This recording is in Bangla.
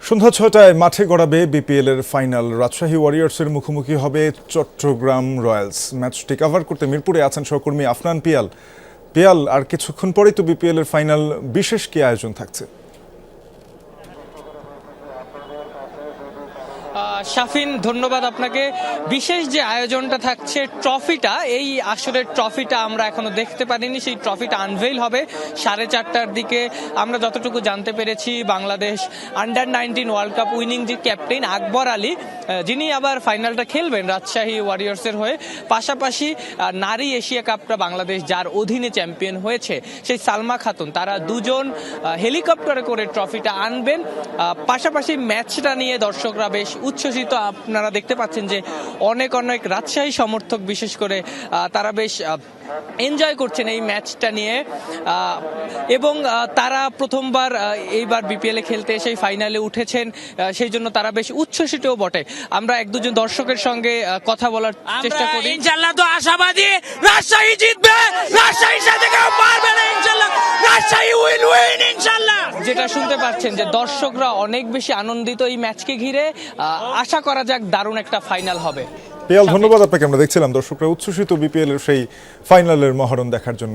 সন্ধ্যা ৬টায় মাঠে গড়াবে বিপিএল এর ফাইনাল। রাজশাহী ওয়ারিয়র্সের মুখোমুখি হবে চট্টগ্রাম রয়্যালস। ম্যাচটি কভার করতে মিরপুরে আছেন সহকর্মী আফনান পিয়াল। পিয়াল, আর কিছুক্ষণ পরেই তো বিপিএল এর ফাইনাল, বিশেষ কি আয়োজন থাকছে? শাফিন, ধন্যবাদ আপনাকে। বিশেষ যে আয়োজনটা থাকছে, ট্রফিটা, এই আসলে ট্রফিটা আমরা এখনো দেখতে পারিনি। সেই ট্রফিটা আনভেইল হবে 4:30টার দিকে। আমরা যতটুকু জানতে পেরেছি, Bangladesh under-19 world cup winning যে ক্যাপ্টেন আকবর আলী, যিনি আবার ফাইনালটা খেলবেন রাজশাহী ওয়ারিয়র্সের হয়ে, পাশাপাশি নারী এশিয়া কাপটা বাংলাদেশ যার অধীনে চ্যাম্পিয়ন হয়েছে সেই সালমা খাতুন, তারা দুজন হেলিকপ্টারে করে ট্রফিটা আনবেন। পাশাপাশি ম্যাচটা নিয়ে দর্শকরা বেশ উচ্ছ্বসিত। আপনারা দেখতে পাচ্ছেন যে অনেক অনেক রাজশাহী সমর্থক বিশেষ করে তারা বেশ এনজয় করছেন এই ম্যাচটা নিয়ে, এবং তারা প্রথমবার এইবার বিপিএল এ খেলতে এসে ফাইনালে উঠেছেন, সেই জন্য তারা বেশ উচ্ছ্বসিতও বটে। আমরা এক দুজন দর্শকের সঙ্গে কথা বলার চেষ্টা করি। ইনশাআল্লাহ তো আশাবাদী, রাজশাহী জিতবে, রাজশাহীর সাথে কেউ পারবে না ইনশাআল্লাহ, রাজশাহী উইল উইন ইনশাআল্লাহ। যেটা শুনতে পাচ্ছেন যে দর্শকরা অনেক বেশি আনন্দিত এই ম্যাচকে ঘিরে। আশা করা যাক দারুণ একটা ফাইনাল হবে। পিয়াল, ধন্যবাদ আপনাকে। আমরা দেখছিলাম দর্শকরা উচ্ছ্বসিত বিপিএল এর সেই ফাইনালের মহরণ দেখার জন্য।